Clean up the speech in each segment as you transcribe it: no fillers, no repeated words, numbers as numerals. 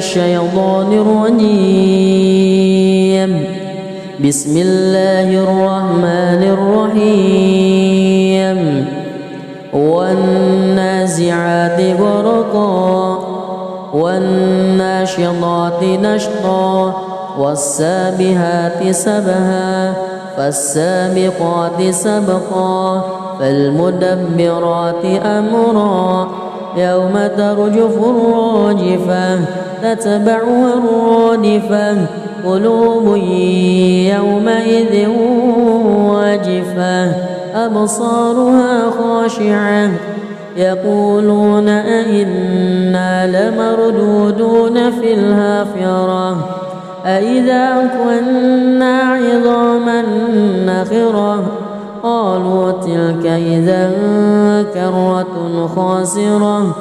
الشيطان الرجيم. بسم الله الرحمن الرحيم. والنازعات غرقا والناشطات نشطا والسابحات سبها فالسابقات سبقا فالمدبرات أمرا يوم ترجف الراجفة تتبعها الرادفة قلوب يومئذ واجفة أبصارها خاشعة يقولون أئنا لمردودون في الحافرة أئذا كنا عظاما نخرة قالوا تلك إذا كرة خاسرة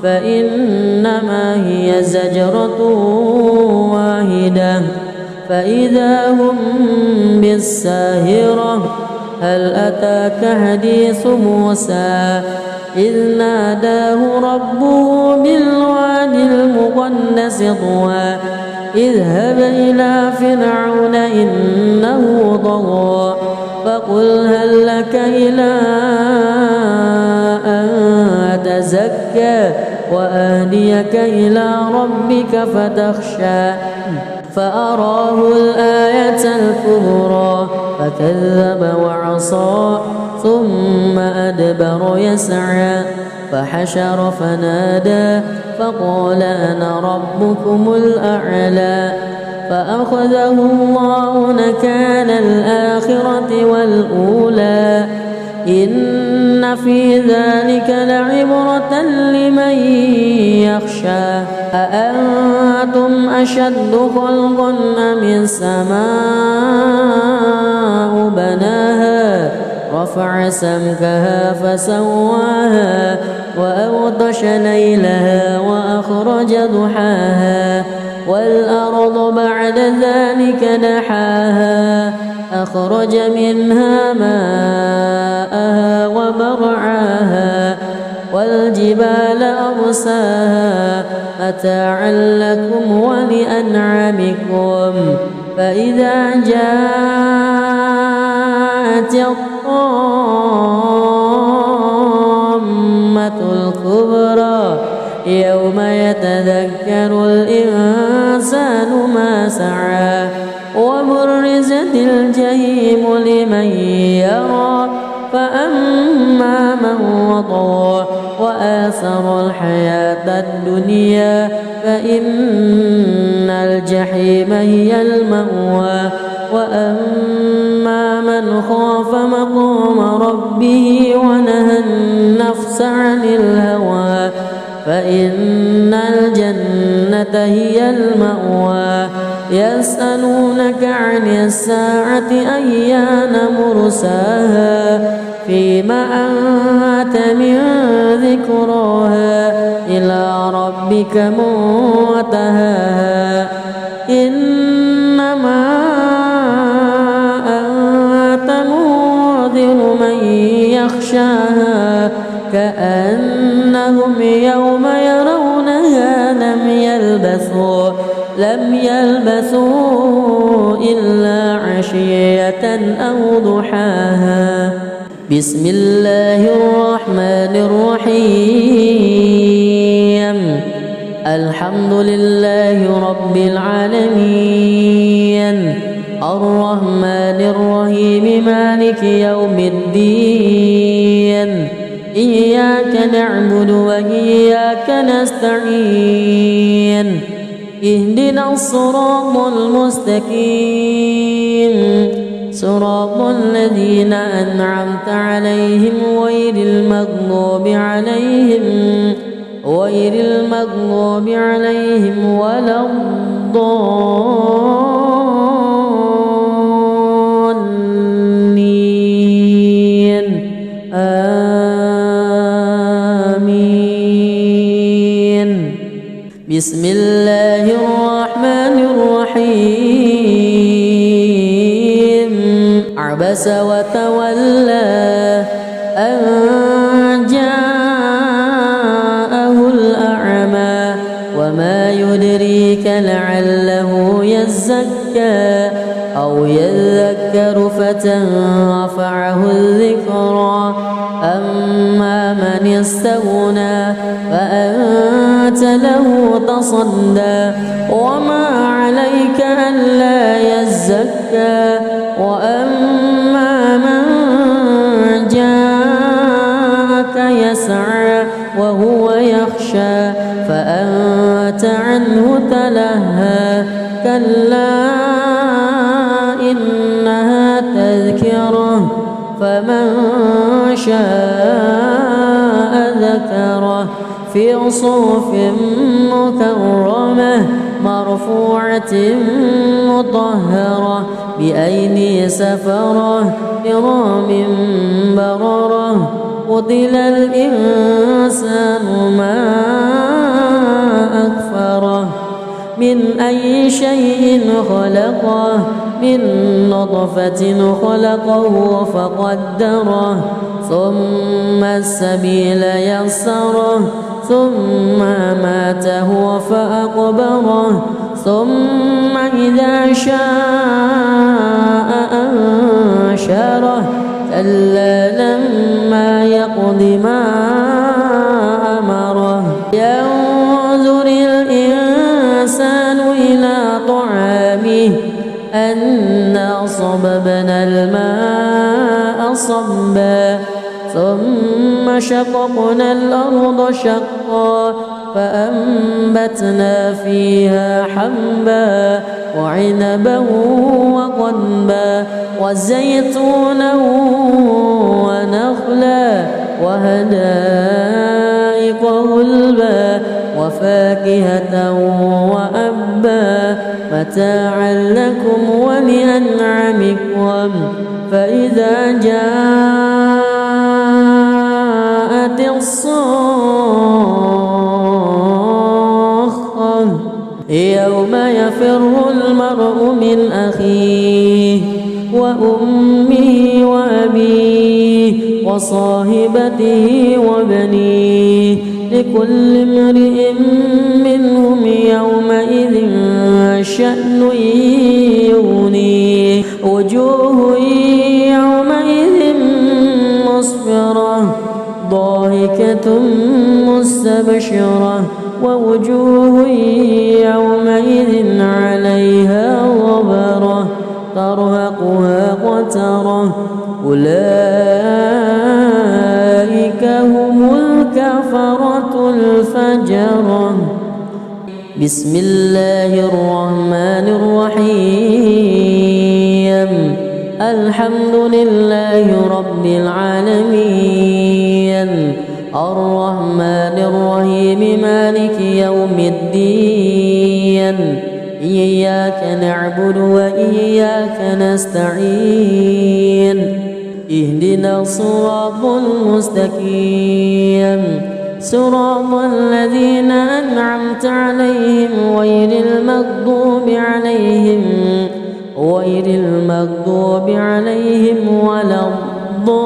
فإنما هي زجرة واحدة فإذا هم بالساهرة هل أتاك حديث موسى إذ ناداه ربه بالواد المقدس طوى اذهب إلى فرعون إنه طغى فقل هل لك إلى أن تزكى وأهديك إلى ربك فتخشى فأراه الآية الكبرى فكذب وعصى ثم أدبر يسعى فحشر فنادى فقال أنا ربكم الأعلى فأخذه الله نكال الآخرة والأولى إن في ذلك لعبرة لمن يخشى أأنتم أشد خلقا أم السماء بناها رفع سمكها فسواها وأغطش ليلها وأخرج ضحاها والأرض بعد ذلك دحاها أخرج منها ماءها ومرعاها والجبال أرساها متاعا لكم ولأنعامكم فإذا جاءت الطامة الكبرى يوم يتذكر الإنسان ما سعى وبرزت الجحيم لمن يرى فأما من وطغى وآثر الحياة الدنيا فإن الجحيم هي المأوى وأما من خاف مقام ربه ونهى النفس عن الهوى فإن الجنة هي المأوى يسألونك عن الساعة أيان مرساها فيما أنت من ذكراها إلى ربك منتهاها إنما أنت منذر من يخشاها كأنهم يوم يرونها لم يلبثوا إلا عشية أو ضحاها. بسم الله الرحمن الرحيم. الحمد لله رب العالمين الرحمن الرحيم مالك يوم الدين إياك نعبد وإياك نستعين اهدنا الصراط المستقيم صراط الذين أنعمت عليهم غير المغضوب عليهم ولا الضالين آمين. بسم الله الرحمن الرحيم. عبس وتولى أن جاءه الأعمى وما يدريك لعله يزكى أو يذكر فتنفعه الذكرى أما من استغنى فأنت له تصدى وما عليك ألا يزكى وأما من جاءك يسعى وهو يخشى فأنت عنه تلهى كلا إنها تذكرة فمن شاء ذكره في صحف مكرمة مرفوعة مطهرة بأيدي سفرة كرام بررة قتل الإنسان ما أكفره من أي شيء خلقه من نطفة خلقه فقدره ثم السبيل يسره ثم أماته فأقبره ثم إذا شاء أنشره كلا لما يقض ما أمره ينظر الإنسان إلى طعامه أنا صببنا الماء صبا ثم شققنا الأرض شقا فأنبتنا فيها حبا وعنبا وقضبا وزيتونا ونخلا وحدائق غلبا وفاكهة وأبا متاعا لكم ولأنعامكم فإذا جاءت الصاخة يوم يفر المرء من أخيه وأمه وأبيه وصاحبته وبنيه لكل امرئ منهم يومئذ شأن يغنيه وجوه يومئذ مسفرة ضاحكة مستبشرة ووجوه يومئذ عليها غبرة ترهقها قترة أولئك هم الكفرة الفجرة بسم الله الرحمن الرحيم الحمد لله رب العالمين الرحمن الرحيم مالك يوم الدين إياك نعبد وإياك نستعين اهدنا الصراط المستقيم صراط الذين أنعمت عليهم غير المغضوب عليهم ولا الضالين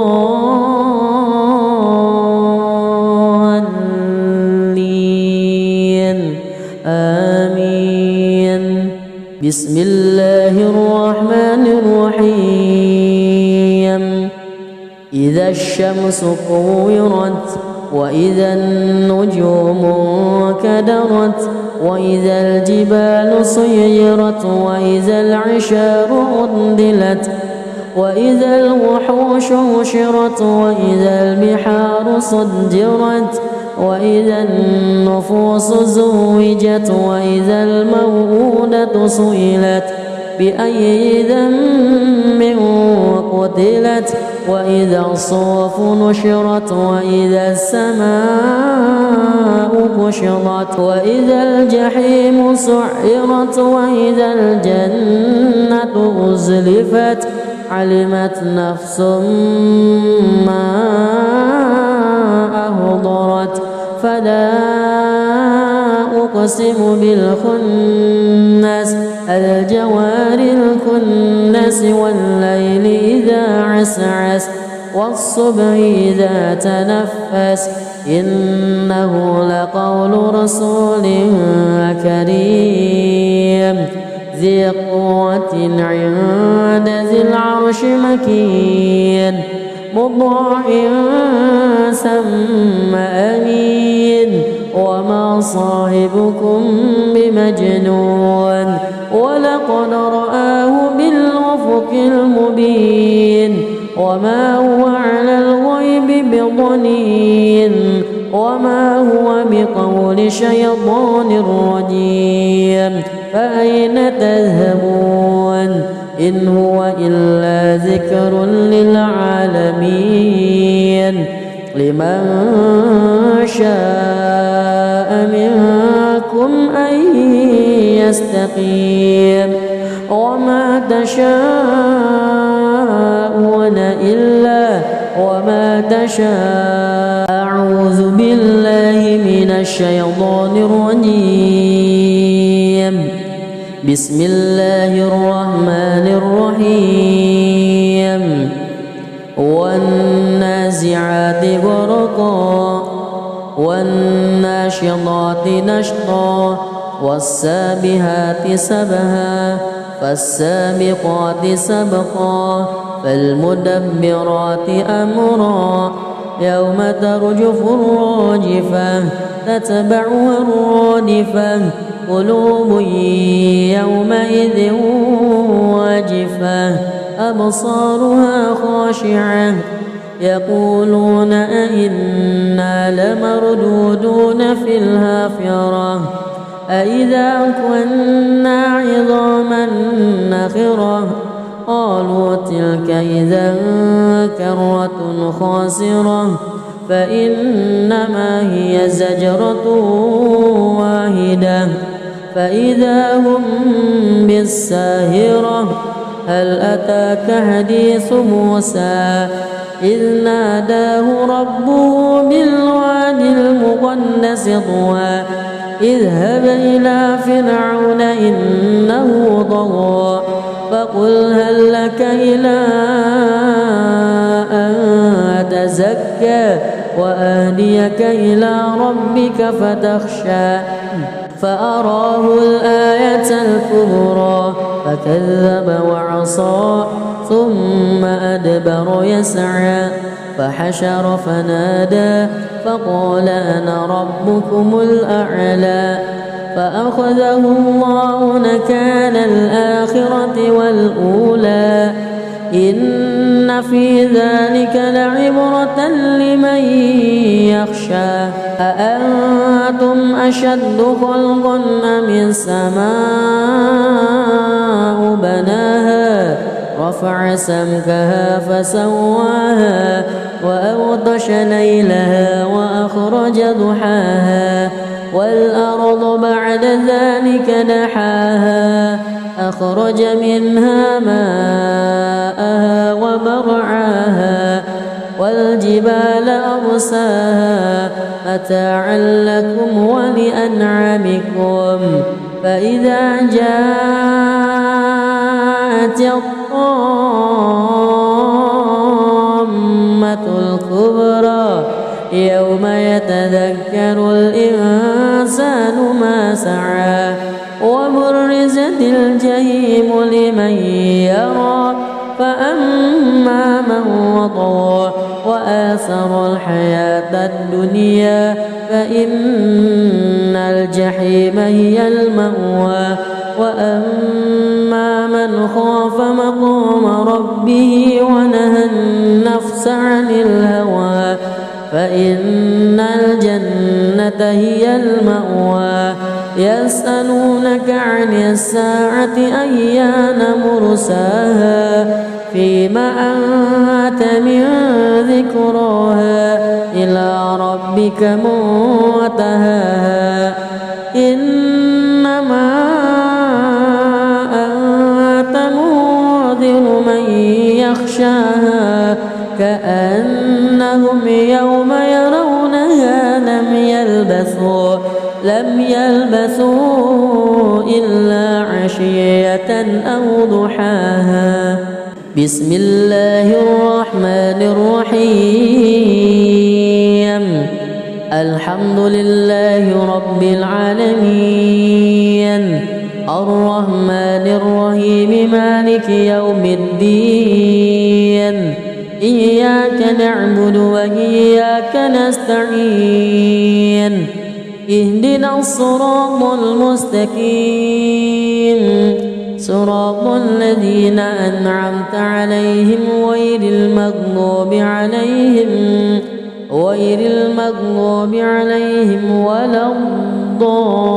آمين بسم الله الرحمن الرحيم إذا الشمس كورت وإذا النجوم انكدرت وإذا الجبال سيرت وإذا العشار عطلت وإذا الوحوش حشرت وإذا البحار سجرت وإذا النفوس زوجت وإذا الموءودة سئلت بأي ذنب قتلت وإذا الصحف نشرت وإذا السماء كشطت وإذا الجحيم سعرت وإذا الجنة أزلفت علمت نفس ما أهضرت فلا أقسم بالخنس الجوار الكنس والليل إذا عسعس والصبح إذا تنفس إنه لقول رسول كريم ذي قوة عند ذي العرش مكين مطاع ثم أمين وما صاحبكم بمجنون ولقد رآه بالأفق المبين وما هو على الغيب بضنين وما هو بقول شيطان رجيم فأين تذهبون إن هو إلا ذكر للعالمين لمن شاء منكم أن يستقيم وما تشاءون أعوذ بالله من الشيطان الرجيم بسم الله الرحمن الرحيم والنازعات غرقا والناشطات نشطا والسابحات سبها فالسابقات سبقا فالمدبرات أمرا يوم ترجف الراجفة تتبعها الرادفة قلوب يومئذ واجفة أبصارها خاشعة يقولون أئنا لمردودون في الحافرة أئذا كنا عظاما نخرة قالوا تلك إذا كرة خاسرة فإنما هي زجرة واحدة فإذا هم بالساهرة هل أتاك حديث موسى إذ ناداه ربه بالواد المقدس طوى اذهب إلى فرعون إنه طغى فقل هل لك إلى أن تزكى وأهديك إلى ربك فتخشى فأراه الآية الكبرى فكذب وعصى ثم أدبر يسعى فحشر فنادى فقال أنا ربكم الأعلى فأخذه الله نكال الآخرة والأولى إن في ذلك لعبرة لمن يخشى أأنتم أشد خلقا أم السماء بناها رفع سمكها فسواها وأغطش ليلها وأخرج ضحاها والأرض بعد ذلك دحاها أخرج منها ماءها ومرعاها والجبال أرساها متاعا لكم ولأنعامكم فإذا جاءت الطامة الكبرى يوم يتذكر الإنسان ما سعى وبرزت الجحيم لمن يرى فأما من وطغى وآثر الحياة الدنيا فإن الجحيم هي المأوى وأما من خاف مقام ربه ونهى النفس عن الهوى فإن الجنة هي المأوى يسألونك عن الساعة أيان مرساها فيما أنت من ذكراها إلى ربك منتهاها إنما أنت منذر من يخشاها كأنهم يوم يرونها لم يلبثوا إلا عشية أو ضحاها. بسم الله الرحمن الرحيم الحمد لله رب العالمين الرحمن الرحيم مالك يوم الدين إياك نعبد وإياك نستعين اهدنا الصراط المستقيم صراط الذين أنعمت عليهم غير المغضوب عليهم ولا الضالين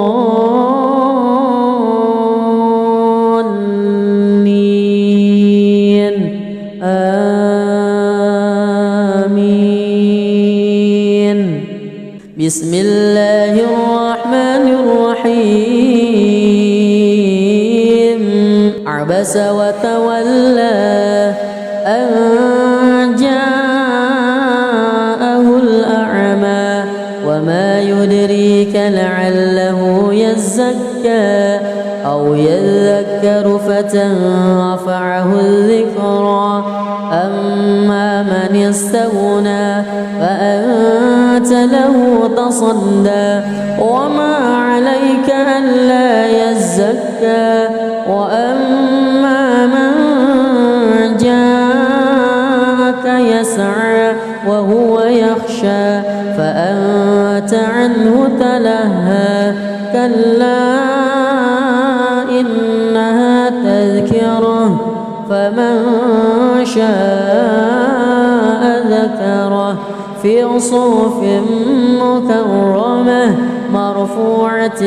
آمين. بسم الله الرحمن الرحيم عبس وتولى أن جاءه الأعمى وما يدريك لعله يزكى أو يذكر فتنفعه الذكرى أما من استغنى فأنت له تصدى وما عليك ألا يزكى وأما من جاءك يسعى وهو يخشى فأنت عنه تلهى كلا إنها تذكرة فمن شاء ذكره في صحف مكرمة مرفوعة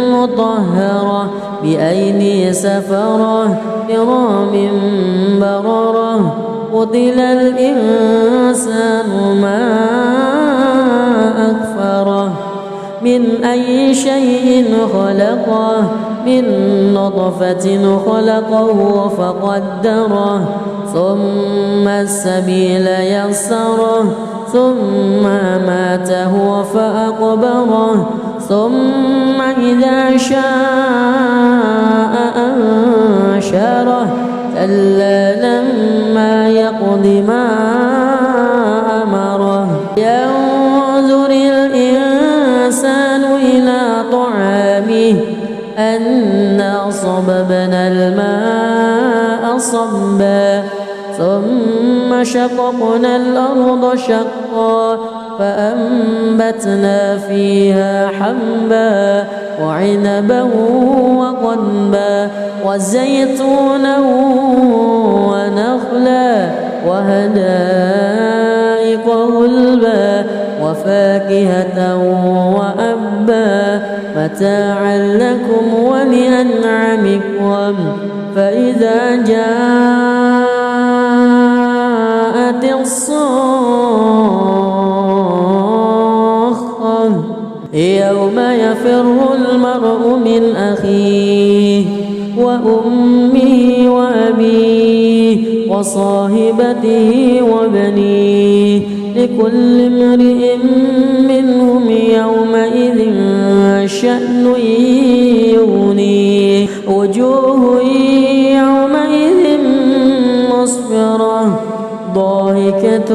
مطهرة بأيدي سفرة كرام بررة قتل الإنسان ما أكفره من أي شيء خلقه من نطفة خلقه فقدره ثم السبيل يسره ثم ماته فأقبره ثم إذا شاء أنشره كلا لما يقض ما أمره ينظر الإنسان إلى طعامه أنا صببنا الماء صبا ثم شققنا الأرض شقا فأنبتنا فيها حبا وعنبا وقضبا وزيتونا ونخلا وحدائق غلبا وفاكهة وأبا متاعا لكم ولأنعامكم فإذا جاءت الصاخة يوم يفر المرء من أخيه وأمه وأبيه وصاحبته وبنيه لكل امرئ منهم يومئذ شأن يغنيه وجوه يومئذ مسفرة ضاحكة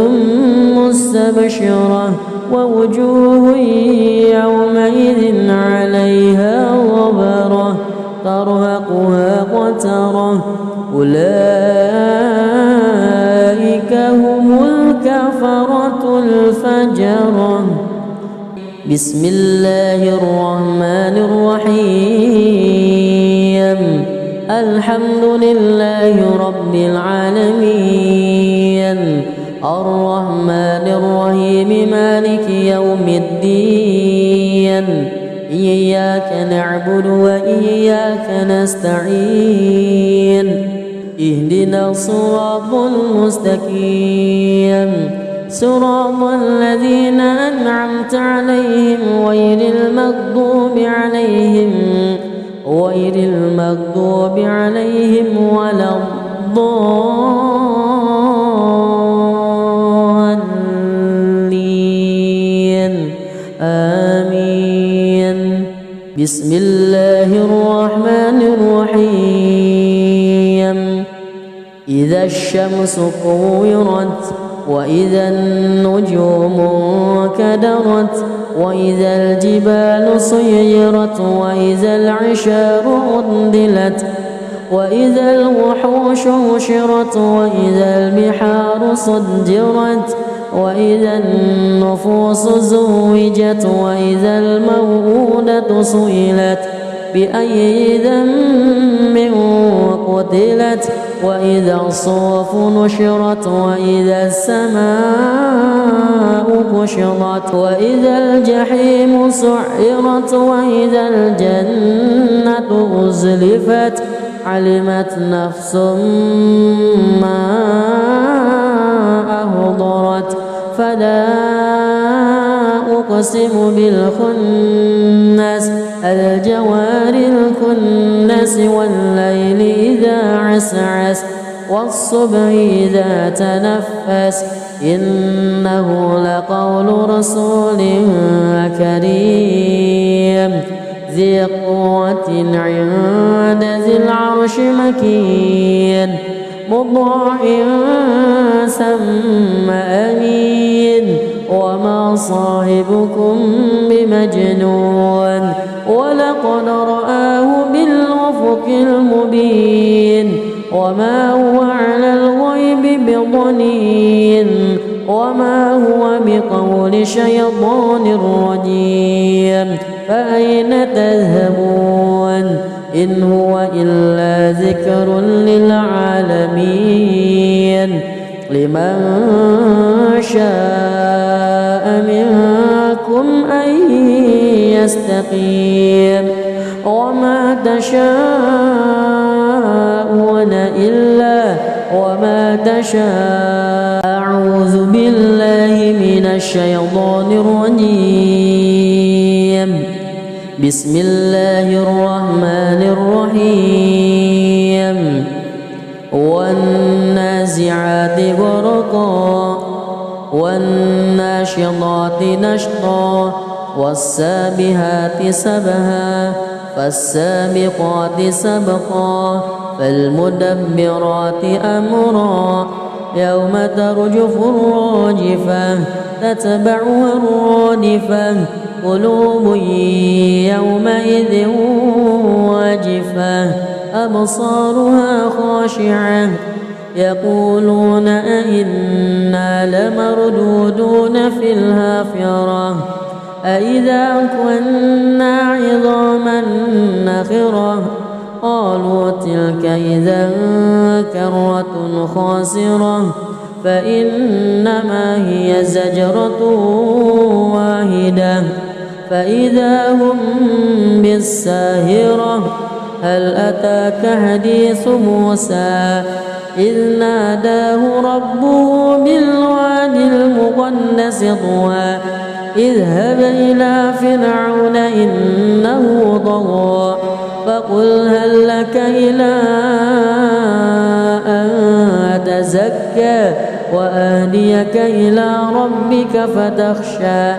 مستبشرة ووجوه يومئذ عليها غبرة ترهقها قترة أولئك هم الكفرة الفجرة. بسم الله الرحمن الرحيم الحمد لله رب العالمين الرحمن الرحيم مالك يوم الدين إياك نعبد وإياك نستعين اهدنا الصراط المستقيم صراط الذين أنعمت عليهم غير المغضوب عليهم ولا الضالين آمين. بسم الله الرحمن الرحيم إذا الشمس كورت وإذا النجوم انكدرت وإذا الجبال سيرت وإذا العشار عطلت وإذا الوحوش حشرت وإذا البحار سجرت وإذا النفوس زوجت وإذا الموءودة سئلت بأي ذنب قتلت وإذا الصحف نشرت وإذا السماء كشطت وإذا الجحيم سعرت وإذا الجنة أزلفت علمت نفس ما أهضرت فلا أقسم بالخنس الجوار الكنس والليل إذا عسعس والصبح إذا تنفس إنه لقول رسول كريم ذي قوة عند ذي العرش مكين مطاع ثم أمين وما صاحبكم بمجنون ولقد رآه بالأفق المبين وما هو على الغيب بضنين وما هو بقول شيطان رجيم فأين تذهبون إن هو إلا ذكر للعالمين لمن شاء منكم أن يستقيم وما تشاءون أعوذ بالله من الشيطان الرجيم بسم الله الرحمن الرحيم والنازعات غرقا والناشطات نشطا والسابحات سبها فالسابقات سبقا فالمدبرات أمرا يوم ترجف الراجفة تتبعها الرادفة قلوب يومئذ واجفة أبصارها خاشعة يقولون أئنا لمردودون في الحافرة أئذا كنا عظاما نخرة قالوا تلك إذا كرة خاسرة فإنما هي زجرة واحدة فإذا هم بالساهرة هل أتاك حديث موسى إذ ناداه ربه بالوادي المقدس طوى اذهب إلى فرعون إنه طغى فقل هل لك إلى أن تزكى وأهديك إلى ربك فتخشى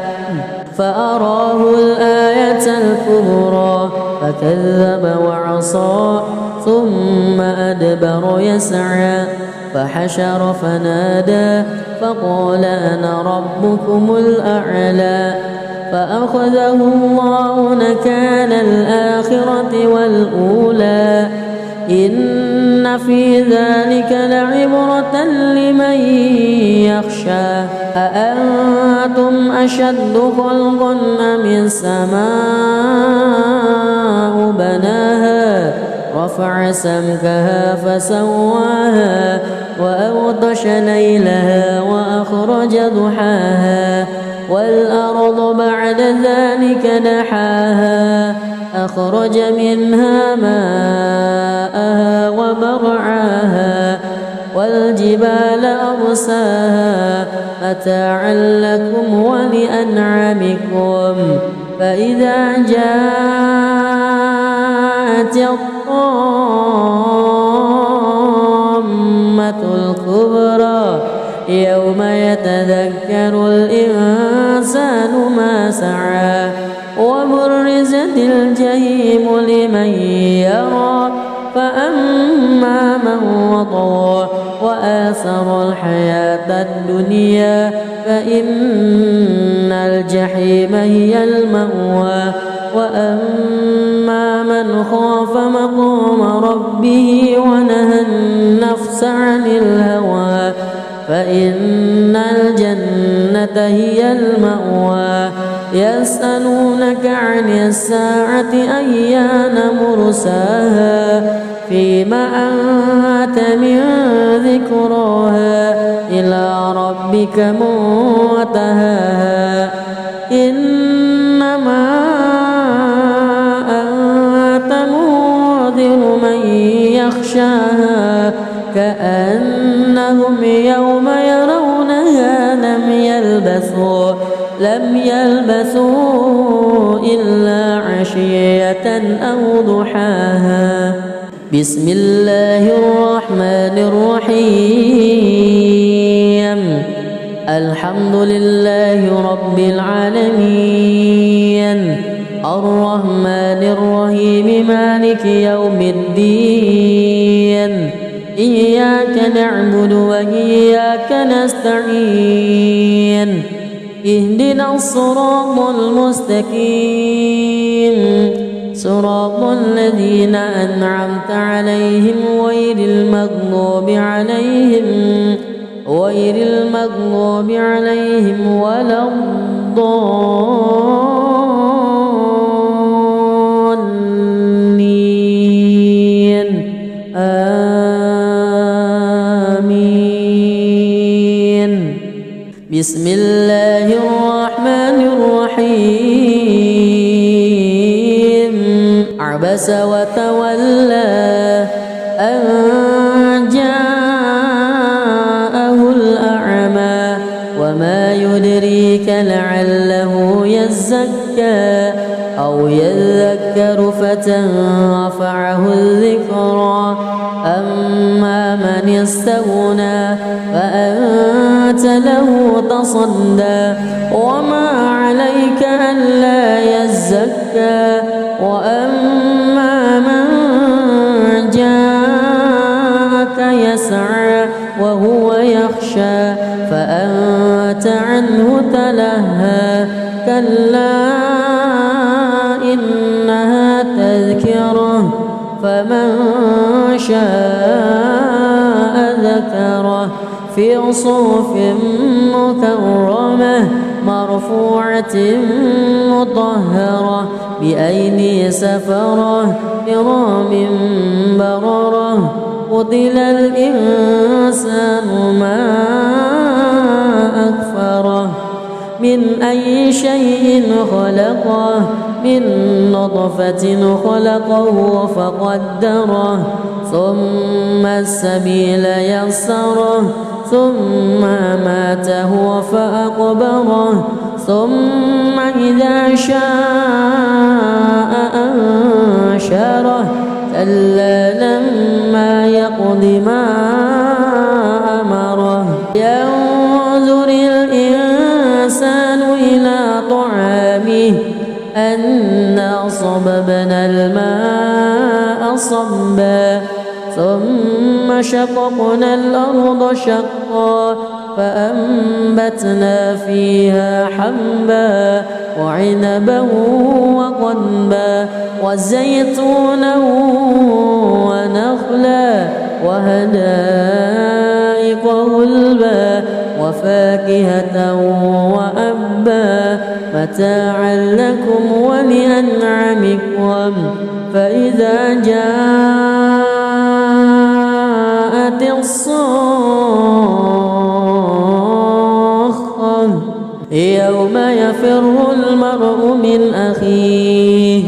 فأراه الآية الكبرى فكذب وعصى ثم أدبر يسعى فحشر فنادى فقال أنا ربكم الأعلى فأخذه الله نكال الآخرة والأولى إن في ذلك لعبرة لمن يخشى أأنتم أشد خلقا أم السماء بناها رفع سمكها فسواها وأغطش ليلها وأخرج ضحاها والأرض بعد ذلك دحاها أخرج منها ماءها ومرعاها والجبال أرساها متاعا لكم ولأنعامكم فإذا جاءت الطامة الكبرى يوم يتذكر الإنسان ما سعى وبرزت الجحيم لمن يرى فأما من وطغى وآثروا الحياة الدنيا فإن الجحيم هي المأوى وأما من خاف مقام ربه ونهى النفس عن الهوى فإن الجنة هي المأوى يسألونك عن الساعة أيان مرساها فيما أنت من ذكراها إلى ربك منتهاها إنما أنت منذر من يخشاها كأنهم يوم يرونها لم يلبثوا إلا عشية أو ضحاها. بسم الله الرحمن الرحيم الحمد لله رب العالمين الرحمن الرحيم مالك يوم الدين إياك نعبد وإياك نستعين اهدنا الصراط المستقيم صراط الذين أنعمت عليهم غير المغضوب عليهم ولا الضالين آمين. بسم الله الرحمن الرحيم عبس وتولى أن جاءه الأعمى وما يدريك لعله يزكى أو يذكر فتنفعه الذكرى أما من استغنى فأنت له تصدى وما عليك ألا يزكى وأما من جاءك يسعى وهو يخشى فأنت عنه تلهى كلا إنها تذكرة فمن شاء ذكره في صحف مكرمة مرفوعة مطهرة بأيدي سفرة كرام بررة قتل الإنسان ما أكفره من أي شيء خلقه من نطفة خلقه فقدره ثم السبيل يسره ثم ماته فأقبره ثم إذا شاء أنشره كلا لما يقض ما أمره ينظر الإنسان إلى طعامه أنا صببنا الماء صبا ثم شققنا الأرض شقا فأنبتنا فيها حبا وعنبا وقضبا وزيتونا ونخلا وحدائق غلبا وفاكهة وأبا متاعا لكم ولأنعامكم فإذا جاءت الصاخة يوم يفر المرء من أخيه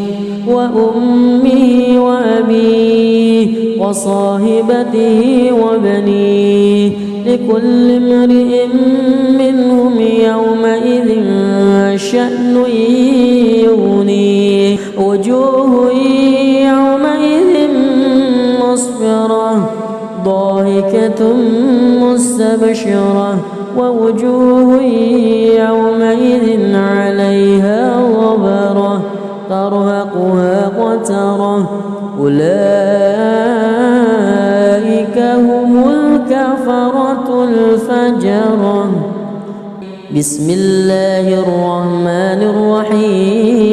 وأمه وأبيه وصاحبته وبنيه لكل امرئ منهم يومئذ شأن يغنيه وجوه يومئذ مسفرة ضاحكة مستبشرة ووجوه يومئذ عليها غبرة ترهقها قترة أولئك هم الكفرة بسم الله الرحمن الرحيم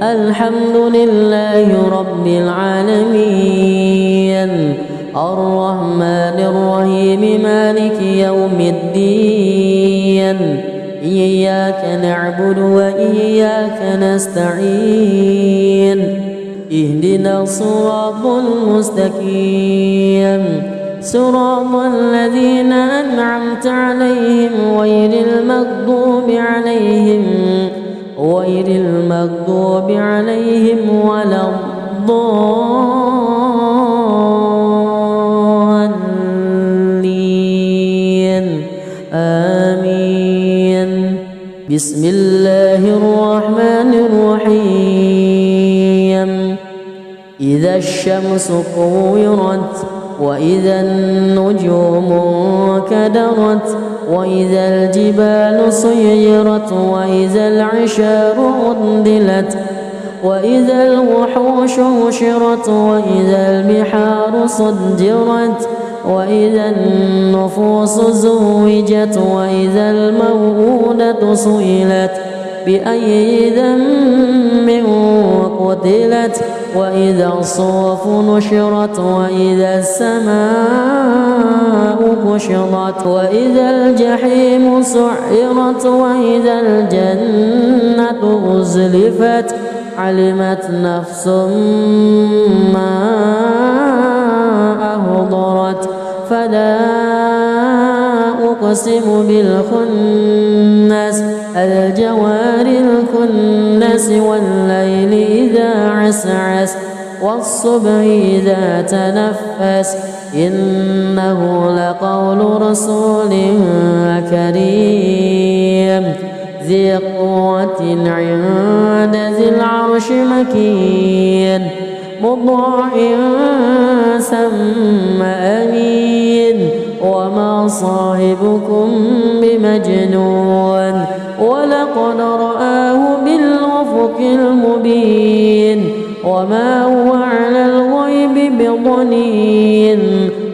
الحمد لله رب العالمين الرحمن الرحيم مالك يوم الدين إياك نعبد وإياك نستعين اهدنا الصراط المستقيم صراط الذين أنعمت عليهم غير المغضوب عليهم ولا الضالين آمين. بسم الله الرحمن الرحيم إذا الشمس كورت وإذا النجوم انكدرت وإذا الجبال سيرت وإذا العشار عطلت وإذا الوحوش حشرت وإذا البحار سجرت وإذا النفوس زوجت وإذا الموءودة سئلت بأي ذنب قتلت وإذا الصحف نشرت وإذا السماء كشطت وإذا الجحيم سعرت وإذا الجنة أزلفت علمت نفس ما أحضرت فلا أقسم بالخنس الجوار الكنس والليل إذا عسعس والصبح إذا تنفس إنه لقول رسول كريم ذي قوة عند ذي العرش مكين مطاع ثم أمين وما صاحبكم بمجنون ولقد رآه بالأفق المبين وما هو على الغيب بضنين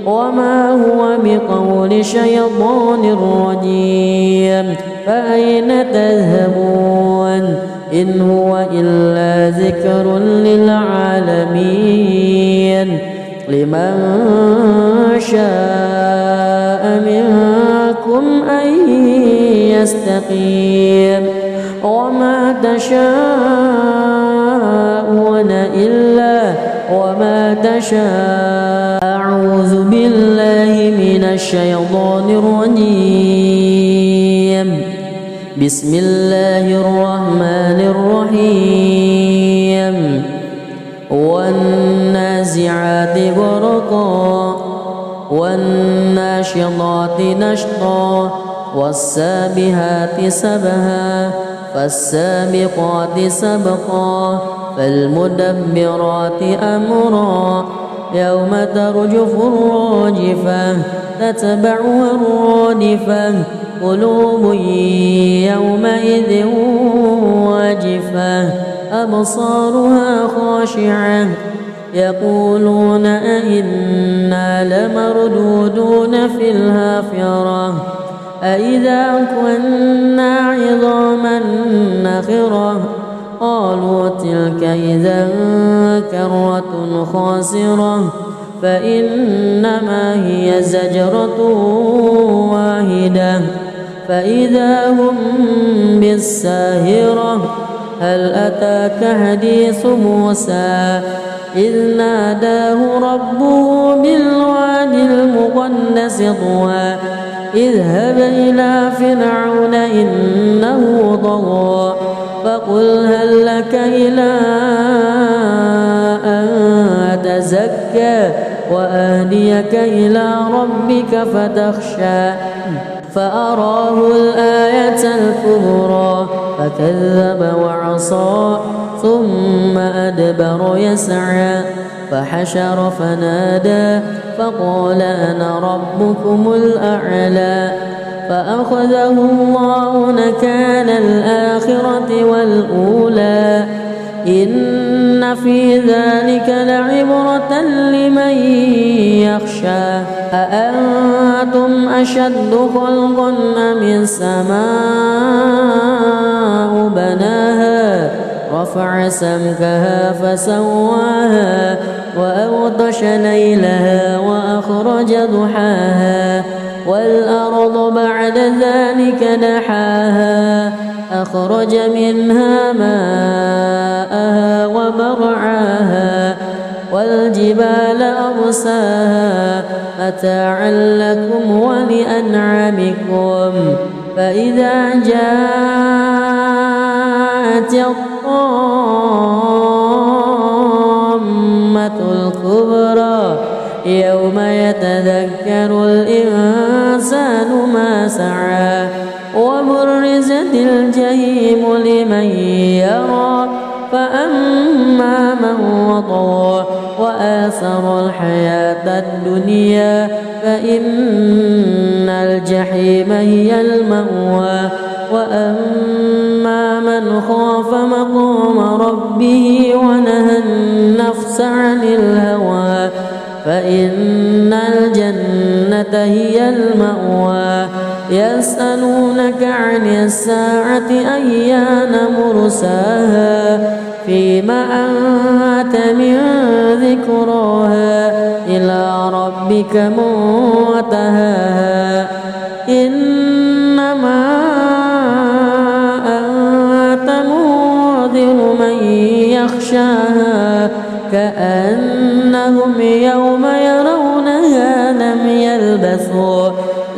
وما هو بقول شيطان رجيم فأين تذهبون إن هو إلا ذكر للعالمين لمن شاء منكم أن يستقيم وما تشاءون أعوذ بالله من الشيطان الرجيم بسم الله الرحمن الرحيم والنازعات غرقا والناشطات نشطا والسابحات سبها فالسابقات سبقا فالمدبرات أمرا يوم ترجف الراجفة تتبعها الرادفة قلوب يومئذ واجفة أبصارها خاشعة يقولون أئنا لمردودون في الحافرة أئذا كنا عظاما نخرة قالوا تلك إذا كرة خاسرة فإنما هي زجرة واحدة فإذا هم بالساهرة هل أتاك حديث موسى إذ ناداه ربه بالوادي المقدس طوى اذهب إلى فرعون إنه طغى فقل هل لك إلى أن تزكى وأهديك إلى ربك فتخشى فأراه الآية الكبرى فكذب وعصى ثم أدبر يسعى فحشر فنادى فقال أنا ربكم الأعلى فأخذه الله نكال الآخرة والأولى إن في ذلك لعبرة لمن يخشى أأنتم أشد خلقا أم السماء بناها رفع سمكها فسواها وأغطش ليلها وأخرج ضحاها والأرض بعد ذلك دحاها أخرج منها ماءها ومرعاها والجبال أرساها متاعا لكم ولأنعامكم فإذا جاءت الطامة الكبرى يوم يتذكر الإنسان ما سعى وبرزت الجحيم لمن يرى فأما من وطغى وآثر الحياة الدنيا فإن الجحيم هي المأوى وأما من خاف مقام ربه ونهى النفس عن الهوى فإن الجنة هي المأوى يسألونك عن الساعة أيان مرساها فيما أنت من ذكراها إلى ربك منتهاها إنما أنت منذر من يخشاها كأنهم يوم يرونها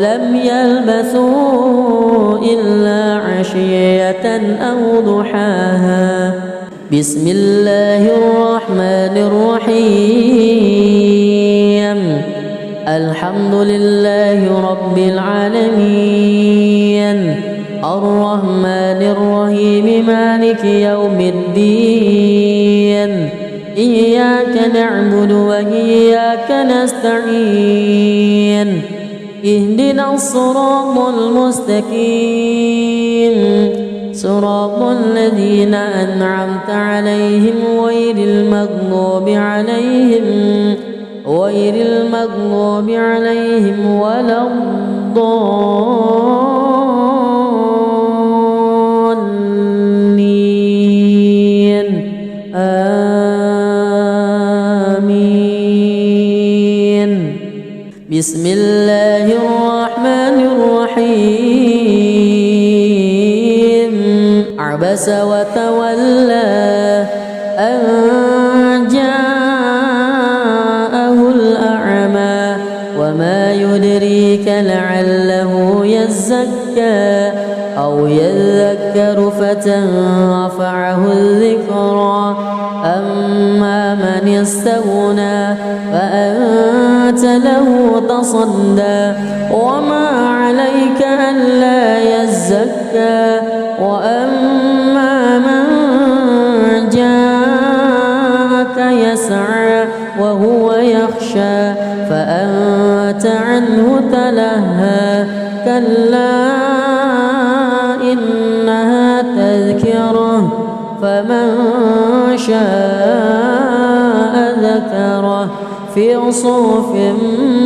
لم يلبثوا إلا عشية أو ضحاها بسم الله الرحمن الرحيم الحمد لله رب العالمين الرحمن الرحيم مالك يوم الدين إياك نعبد وإياك نستعين اهدنا الصراط المستقيم صراط الذين أنعمت عليهم غير المغضوب عليهم ولا الضالين آمين بسم الله الرحمن الرحيم عبس وتولى أن جاءه الأعمى وما يدريك لعله يزكى أو يذكر فتنفعه الذكرى أما من استغنى فأنت له تصدى وما عليك ألا يزكى وأما من جاءك يسعى وهو يخشى فأنت عنه تلهى كلا إنها تذكرة فمن شاء ذكره في صحف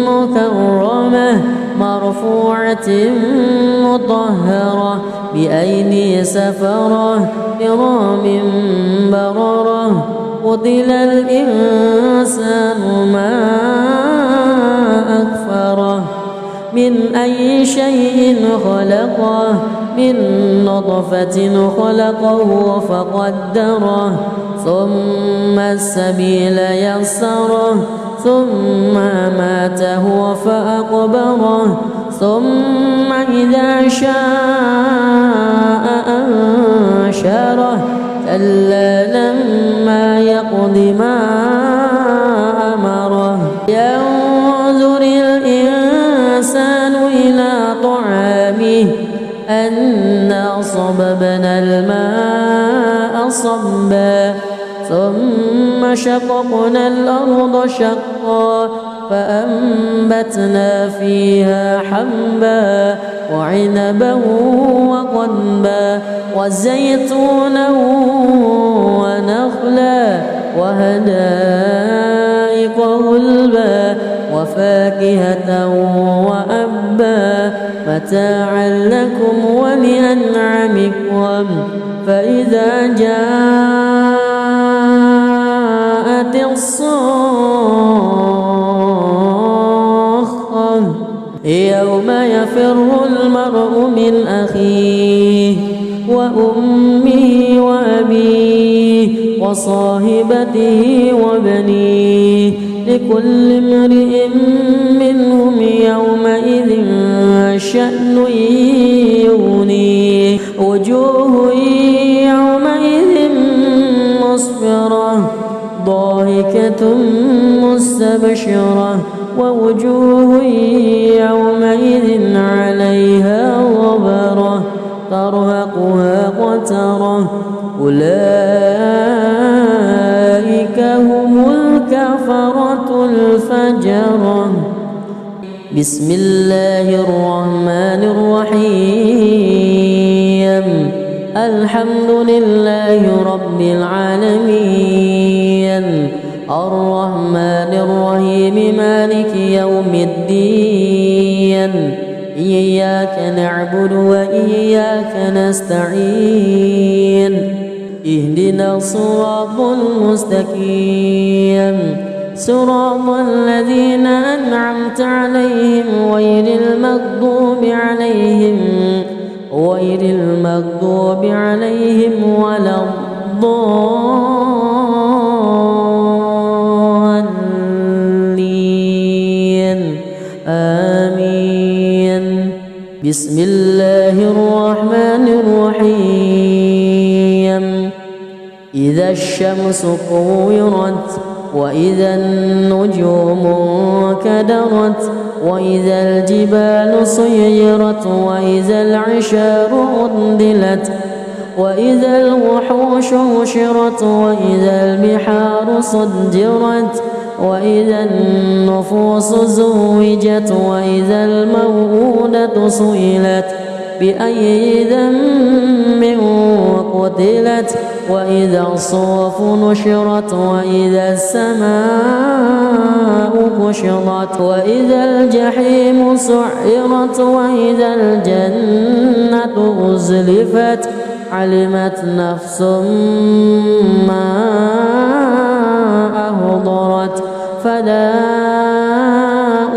مكرمة مرفوعة مطهرة بأيدي سفرة كرام بررة قتل الإنسان ما أكفره من أي شيء خلقه من نطفة خلقه فقدره ثم السبيل يسره ثم ماته فأقبره ثم إذا شاء أنشره كلا لما يقض ما أمره ينظر الإنسان إلى طعامه أنا صببنا الماء صبا ثم شققنا الأرض شقا فأنبتنا فيها حبا وعنبا وقضبا وزيتونا ونخلا وحدائق غلبا وفاكهة وأبا متاعا لكم ولأنعامكم فإذا جاءت الصاخة يوم يفر المرء من أخيه وأمه وأبيه وصاحبته وبنيه لكل امرئ منهم يومئذ شأن يغنيه وجوه يومئذ مسفرة ضاحكة مستبشرة ووجوه يومئذ عليها غبرة ترهقها قترة أولئك هم الكفرة الفجرة. بسم الله الرحمن الرحيم الحمد لله رب العالمين الرحمن الرحيم مالك يوم الدين إياك نعبد وإياك نستعين اهدنا الصراط المستقيم صراط الذين أنعمت عليهم غير المغضوب عليهم ولا الضالين آمين. بسم الله الرحمن الرحيم إذا الشمس كورت وإذا النجوم انكدرت وإذا الجبال سيرت وإذا العشار عطلت وإذا الوحوش حشرت وإذا البحار سجرت وإذا النفوس زوجت وإذا الموءودة سئلت بأي ذنب قتلت وإذا الصحف نشرت وإذا السماء كشطت وإذا الجحيم سعرت وإذا الجنة أزلفت علمت نفس ما أحضرت فلا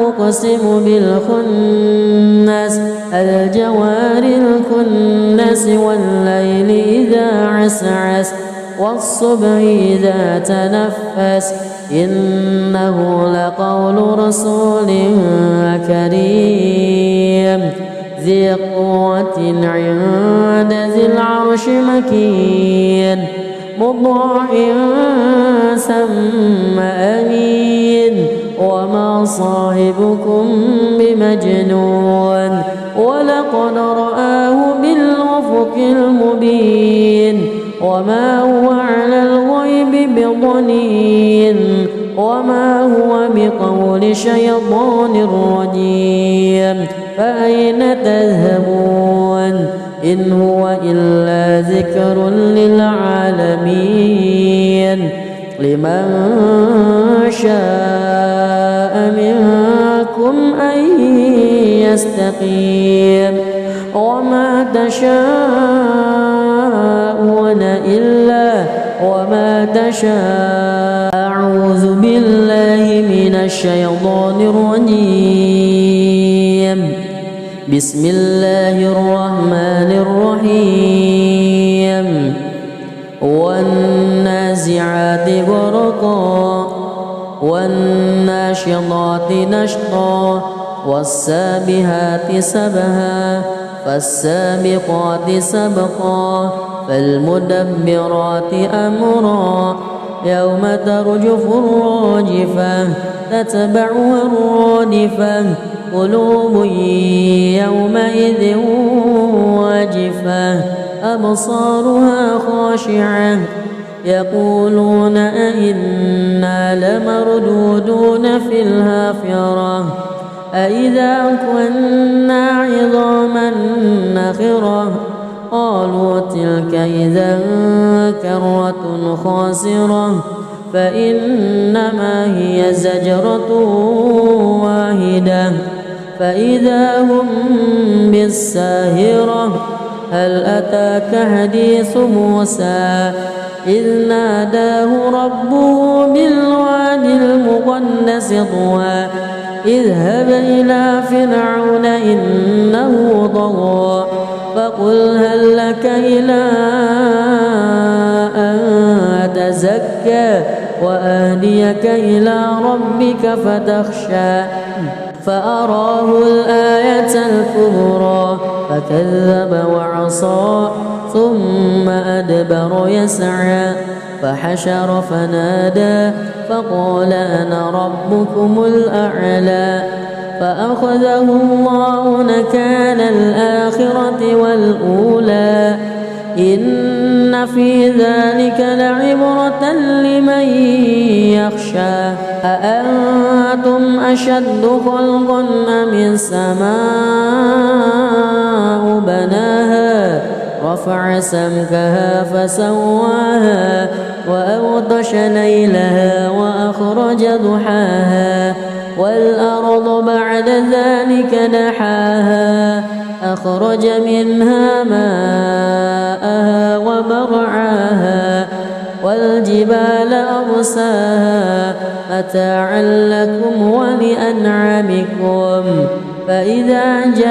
أقسم بالخنس الجوار الكنس والليل إذا عسعس والصبح إذا تنفس إنه لقول رسول كريم ذي قوة عند ذي العرش مكين مطاع ثم أمين وما صاحبكم بمجنون ولقد رآه بالأفق المبين وما هو على الغيب بضنين وما هو بقول شيطان رجيم فأين تذهبون إن هو إلا ذكر للعالمين لمن شاء منكم أن يستقيم وما تشاءون أعوذ بالله من الشيطان الرجيم بسم الله الرحمن الرحيم والنازعات غرقا والناشطات نشطا والسابحات سبها فالسابقات سبقا فالمدبرات أمرا يوم ترجف الراجفة تتبعها الرادفة قلوب يومئذ واجفة أبصارها خاشعة يقولون أئنا لمردودون في الحافرة أئذا كنا عظاما نخرة قالوا تلك إذا كرة خاسرة فإنما هي زجرة واحدة فإذا هم بالساهرة هل أتاك حديث موسى إذ ناداه ربه بالوادي المقدس طوى اذهب إلى فرعون إنه طغى فقل هل لك إلى أن تزكى وأهديك إلى ربك فتخشى فأراه الآية الكبرى فكذب وعصى ثم أدبر يسعى فحشر فنادى فقال أنا ربكم الأعلى فأخذه الله نكال الآخرة والأولى إن في ذلك لعبرة لمن يخشى أأنتم أشد خلقا أم السماء بناها رفع سمكها فسواها وأغطش ليلها وأخرج ضحاها والأرض بعد ذلك دحاها أخرج منها ماءها ومرعاها والجبال أرساها متاعا لكم ولأنعامكم فإذا جاءت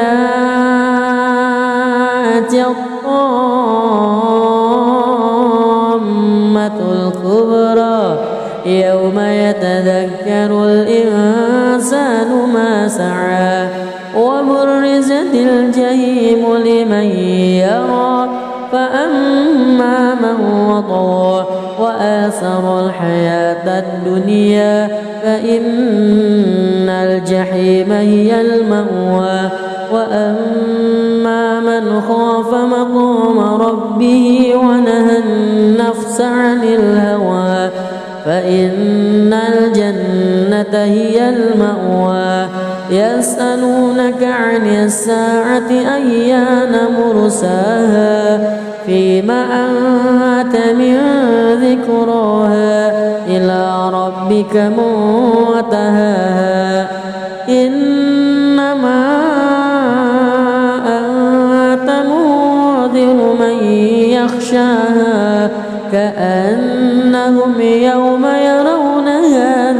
الطامة الكبرى يوم يتذكر الإنسان ما سعى وبرزت الجحيم لمن يرى فأما من وطغى وآثر الحياة الدنيا فإن الجحيم هي المأوى وأما من خاف مقام ربه ونهى النفس عن الهوى فإن الجنة هي المأوى يسألونك عن الساعة أيان مرساها فيما أنت من ذكراها إلى ربك منتهاها إنما أنت منذر من يخشاها كأنهم يوم يرونها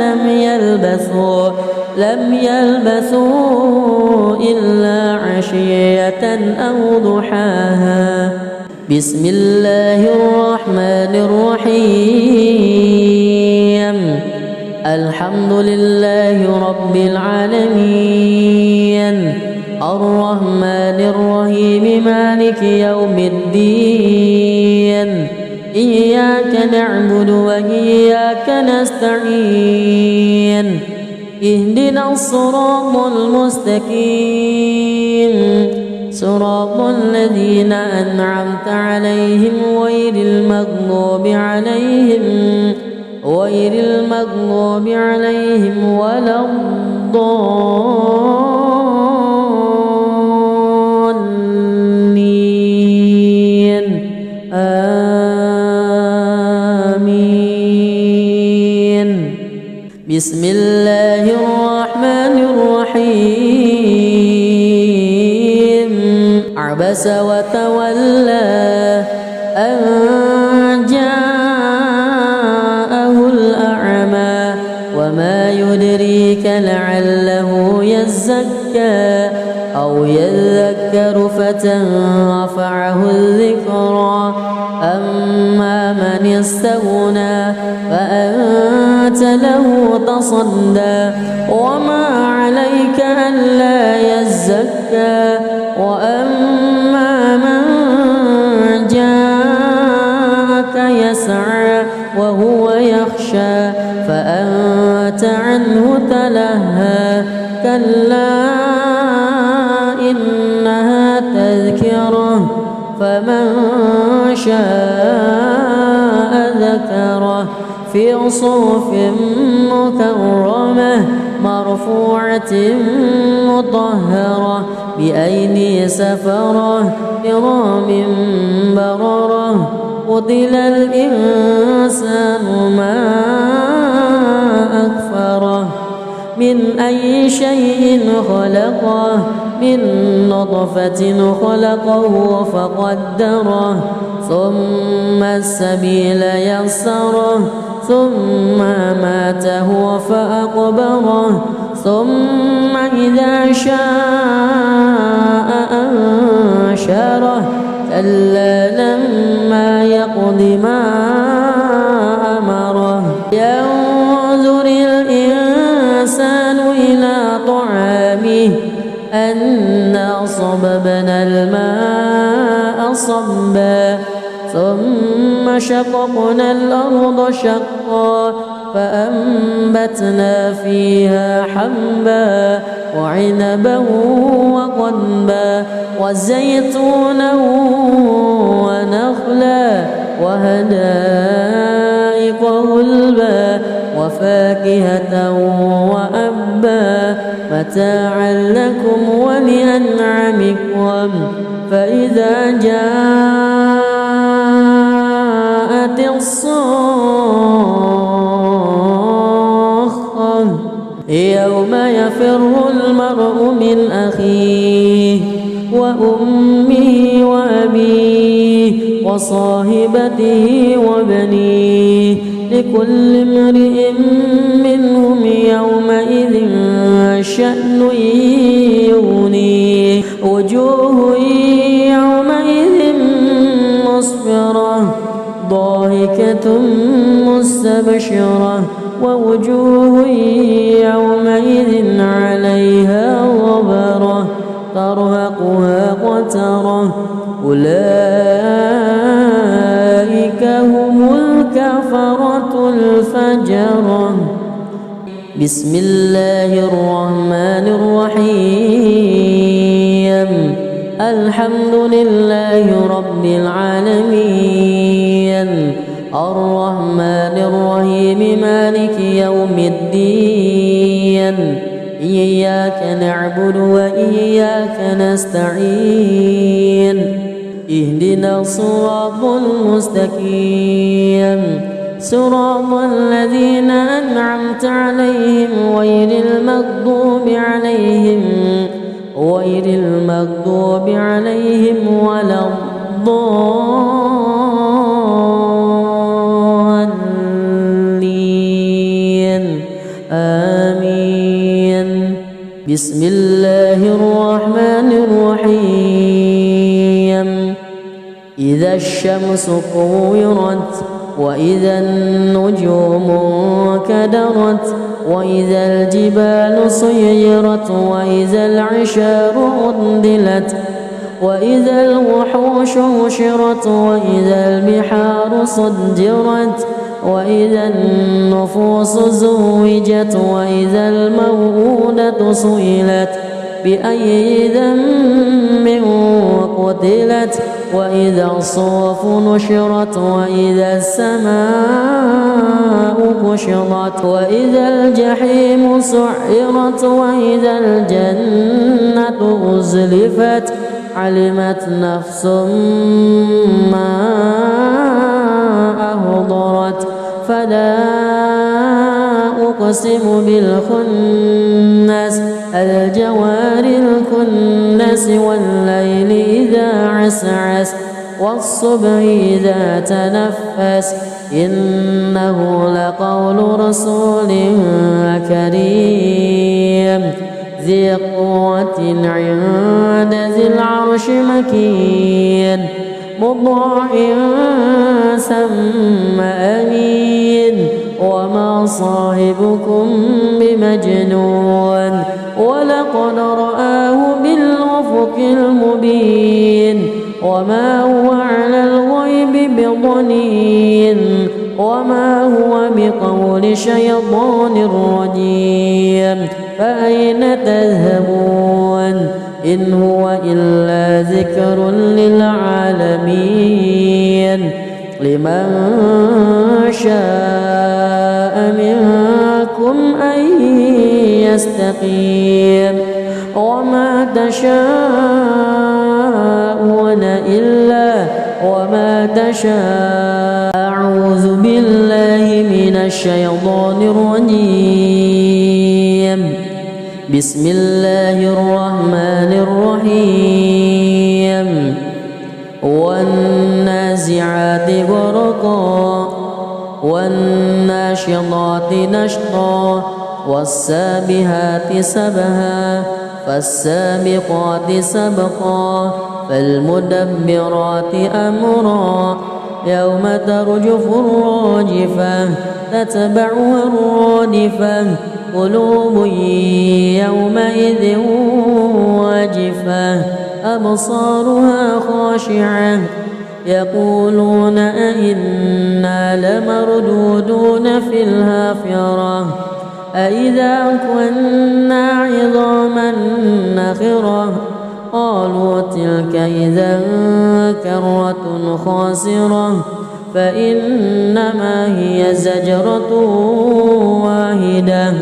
لم يلبثوا إلا عشية أو ضحاها بسم الله الرحمن الرحيم الحمد لله رب العالمين الرحمن الرحيم مالك يوم الدين إياك نعبد وإياك نستعين اهدنا الصراط المستقيم صراط الذين أنعمت عليهم غير المغضوب عليهم ولا الضالين آمين بسم الله الرحمن الرحيم عبس وتولى أن جاءه الأعمى وما يدريك لعله يزكى أو يذكر فتنفعه الذكرى أما من استغنى فأنت له تصدى وما عليك ألا يزكى وأما من جاءك يسعى وهو يخشى فأنت عنه تلهى كلا إنها تذكرة فمن شاء ذكره في صحف مكرمة مرفوعة مطهرة بأيدي سفرة كرام بررة قتل الإنسان ما أكفره من أي شيء خلقه من نطفة خلقه فقدره ثم السبيل يسره ثم ماته فأقبره ثم إذا شاء أنشره كلا لما يقض ما أمره ينظر الإنسان إلى طعامه أنا صببنا الماء صبا ثم شققنا الأرض شقا فأنبتنا فيها حبا وعنبا وقضبا وزيتونا ونخلا وحدائق غلبا وفاكهة وأبا متاعا لكم ولأنعامكم فإذا جاءت الصاخة يوم يفر المرء من أخيه وأمه وأبيه وصاحبته وبنيه لكل امرئ منهم يومئذ شأن يغنيه وجوه يومئذ مسفرة ضاحكة مستبشرة ووجوه يومئذ عليها غبرة ترهقها قترة أولئك هم الكفرة الفجرة بسم الله الرحمن الرحيم الحمد لله رب العالمين الرحمن الرحيم مالك يوم الدين إياك نعبد وإياك نستعين اهدنا الصراط المستقيم صراط الذين أنعمت عليهم غير المغضوب عليهم ولا الضالين آمين بسم الله الرحمن الرحيم إذا الشمس كورت وإذا النجوم انكدرت وإذا الجبال سيرت وإذا العشار عطلت وإذا الوحوش حشرت وإذا البحار سجرت وإذا النفوس زوجت وإذا الموءودة سئلت بأي ذنب قتلت وإذا الصحف نشرت وإذا السماء كشطت وإذا الجحيم سعرت وإذا الجنة أزلفت علمت نفس ما أهضرت فلا أقسم بالخنس الجوار الكنس والليل إذا عسعس والصبح إذا تنفس إنه لقول رسول كريم ذي قوة عند ذي العرش مكين مطاع ثم أمين وما صاحبكم بمجنون ولقد رآه بالأفق المبين وما هو على الغيب بضنين وما هو بقول شيطان رجيم فأين تذهبون إن هو إلا ذكر للعالمين لمن شاء منكم أن يستقيم وما تشاءون أعوذ بالله من الشيطان الرجيم بسم الله الرحمن الرحيم والنازعات غرقا والناشطات نشطا والسابحات سبها فالسابقات سبقا فالمدبرات أمرا يوم ترجف الراجفة تتبعها الرادفة قلوب يومئذ واجفة أبصارها خاشعة يقولون أئنا لمردودون في الحافرة أئذا كنا عظاما نخرة قالوا تلك إذا كرة خاسرة فإنما هي زجرة واحدة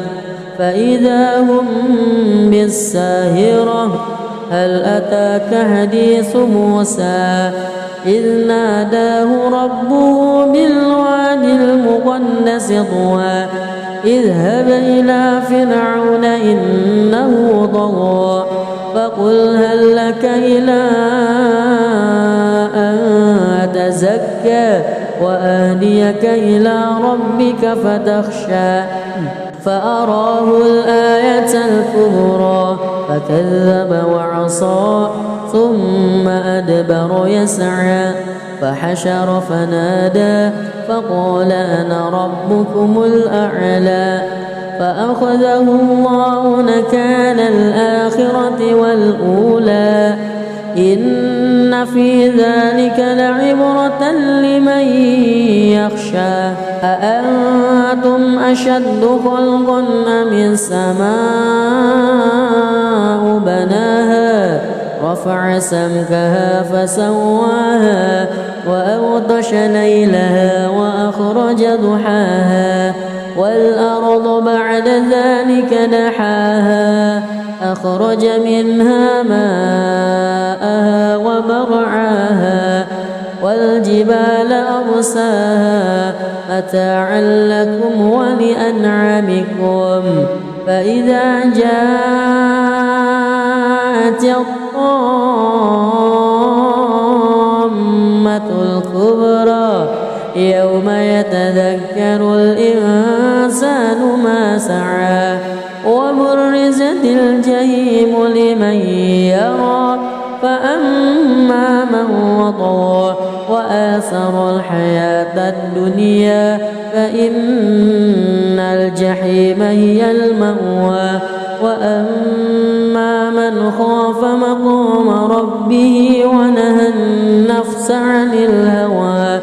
فإذا هم بالساهرة هل أتاك حديث موسى إذ ناداه ربه بالواد المقدس طوى اذهب إلى فرعون إنه طغى فقل هل لك إلى أن تزكى وأهديك إلى ربك فتخشى فأراه الآية الكبرى فكذب وعصى ثم أدبر يسعى فحشر فنادى فقال أنا ربكم الأعلى فأخذه الله نكال الآخرة والأولى إن في ذلك لعبرة لمن يخشى أأنتم أشد خلقا أم السماء بناها رفع سمكها فسواها وأغطش ليلها وأخرج ضحاها والأرض بعد ذلك دحاها أخرج منها ماءها ومرعاها والجبال أرساها متاعا لكم ولأنعامكم فإذا جاءت الطامة الكبرى يوم يتذكر الإنسان ما سعى وبرزت الجحيم لمن يرى فأما من وطغى وآثر الحياة الدنيا فإن الجحيم هي المأوى وأما من خاف مقام ربه ونهى النفس عن الهوى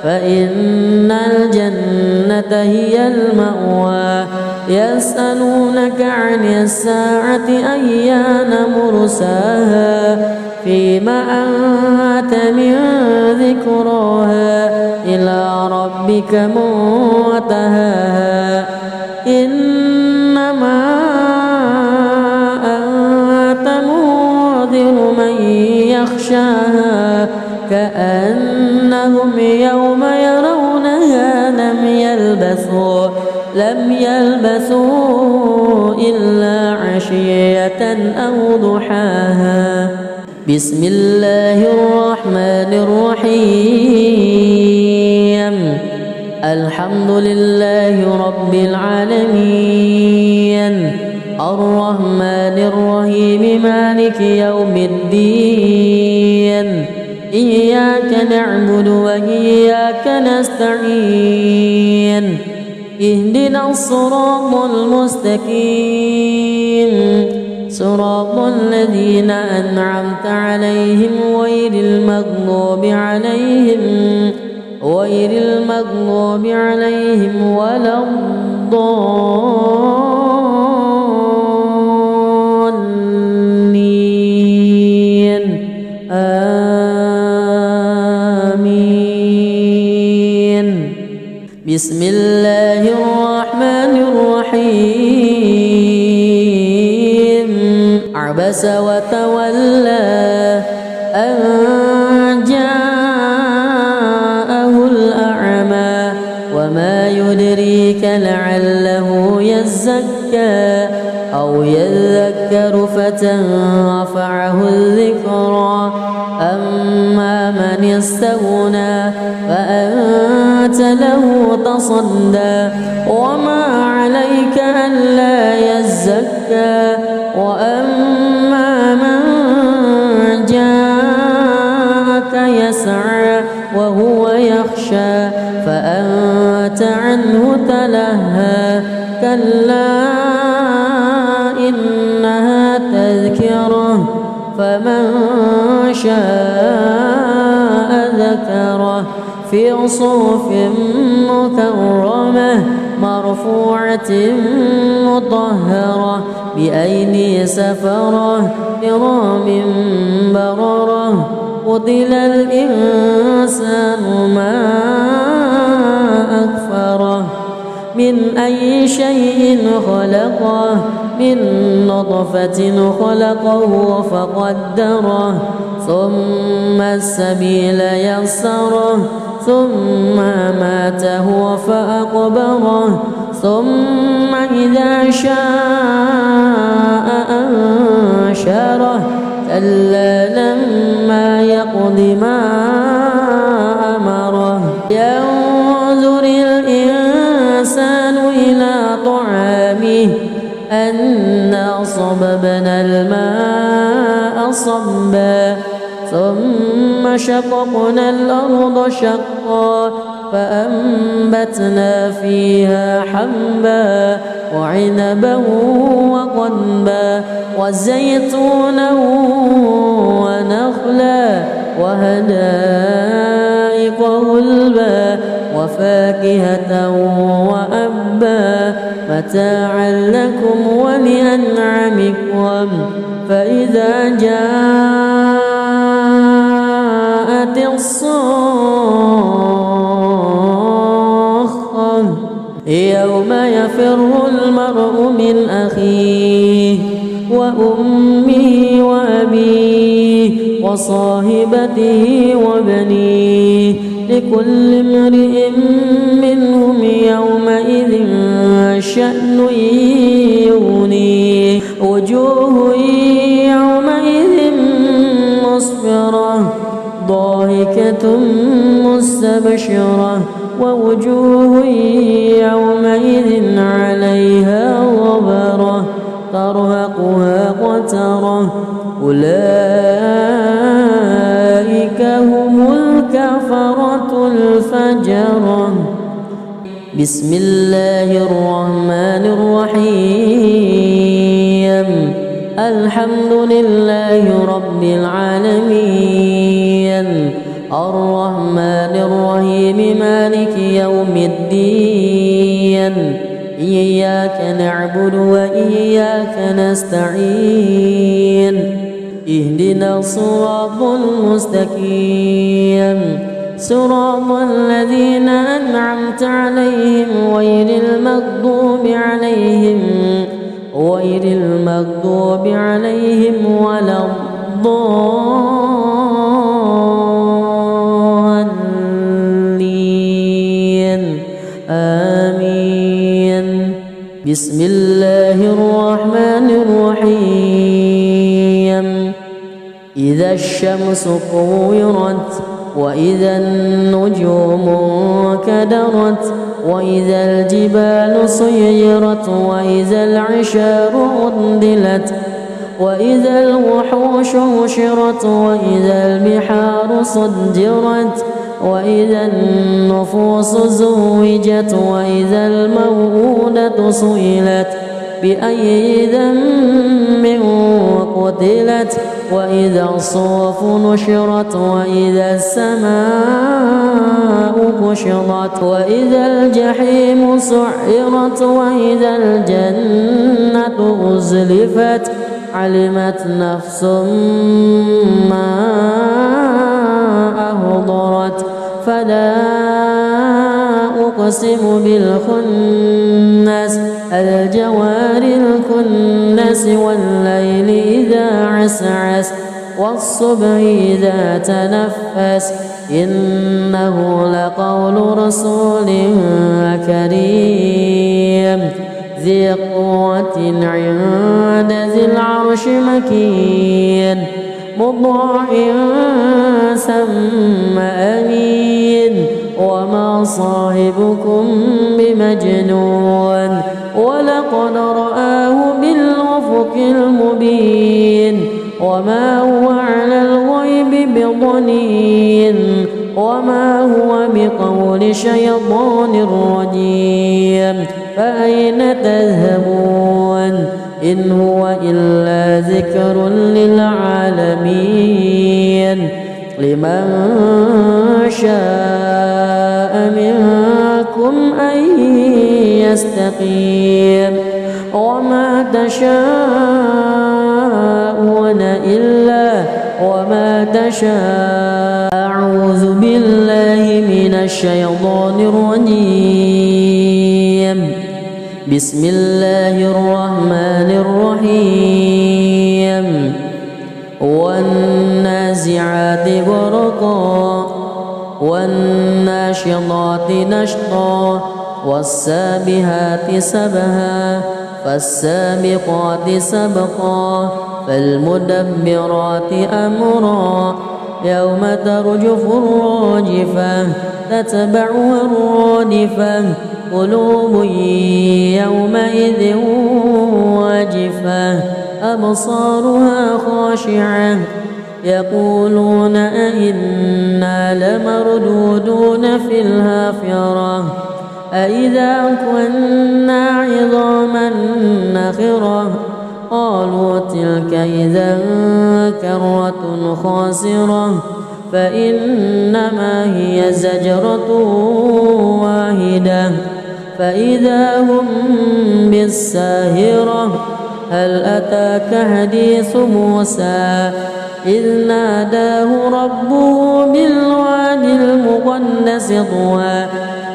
فإن الجنة هي المأوى يسألونك عن الساعة أيان مرساها فيما أنت من ذكراها إلى ربك منتهاها إنما أنت منذر من يخشاها كأنهم يوم يرونها لم يلبثوا إلا عشية أو ضحاها بسم الله الرحمن الرحيم الحمد لله رب العالمين الرحمن الرحيم مالك يوم الدين إياك نعبد وإياك نستعين اهدنا الصراط المستقيم صراط الذين أنعمت عليهم غير المغضوب عليهم ولا الضالين. آمين. بسم الله الرحمن الرحيم عبس وتولى أن جاءه الأعمى وما يدريك لعله يزكى أو يذكر فتنفعه الذكرى أما من استغنى فأنت له تصدى وما عليك ألا يزكى وأما من جاءك يسعى وهو يخشى فأنت عنه تلهى كلا إنها تذكرة فمن شاء ذكره في صحف مكرمة مرفوعة مطهرة بأيدي سفرة كرام بررة قتل الإنسان ما أكفره من أي شيء خلقه من نطفة خلقه فقدره ثم السبيل يسره ثم أماته فأقبره ثم إذا شاء أنشره كلا لما يقض ما أمره ينظر الإنسان إلى طعامه أنا صببنا الماء صبا ثم شققنا الأرض شقا فأنبتنا فيها حبا وعنبا وقضبا وزيتونا ونخلا وحدائق غلبا وفاكهة وأبا متاعا لكم ولأنعامكم فإذا جاءت الصاخة يوم يفر المرء من أخيه وأمه وأبيه وصاحبته وبنيه لكل امرئ منهم يومئذ شأن يغنيه وجوه يومئذ مسفرة ضاحكة مستبشرة ووجوه يومئذ عليها غبرة ترهقها قترة أولئك هم الكفرة الفجرة بسم الله الرحمن الرحيم الحمد لله رب العالمين الرحمن الرحيم مالك يوم الدين إياك نعبد وإياك نستعين اهدنا الصراط المستقيم صراط الذين أنعمت عليهم غير المغضوب عليهم ولا الضالين آمين بسم الله الرحمن الرحيم إذا الشمس كورت وإذا النجوم كدرت وإذا الجبال سيرت وإذا العشار عطلت وإذا الوحوش حشرت وإذا البحار سجرت وإذا النفوس زوجت وإذا الموءودة سئلت بأي ذنب قتلت وإذا الصحف نشرت وإذا السماء كشطت وإذا الجحيم سعرت وإذا الجنة أزلفت علمت نفس ما أهضرت فلا أقسم بالخنس الجوار الكنس والليل إذا عسعس والصبح إذا تنفس إنه لقول رسول كريم ذي قوة عند ذي العرش مكين مطاع ثم أمين وما صاحبكم بمجنون ولقد رآه بالأفق المبين وما هو على الغيب بضنين وما هو بقول شيطان رجيم فأين تذهبون إن هو إلا ذكر للعالمين لمن شاء منكم أن يستقيم وما تشاءون أعوذ بالله من الشيطان الرجيم بسم الله الرحمن الرحيم والنازعات غرقا والناشطات نشطا والسابحات سبها فالسابقات سبقا فالمدبرات أمرا يوم ترجف الراجفة تتبعها الرادفة قلوب يومئذ واجفة أبصارها خاشعة يقولون أئنا لمردودون في الحافرة أئذا كنا عظاما نخرة قالوا تلك إذا كرة خاسرة فإنما هي زجرة واحدة فإذا هم بالساهرة هل أتاك حديث موسى إذ ناداه ربه بالواد المقدس طوى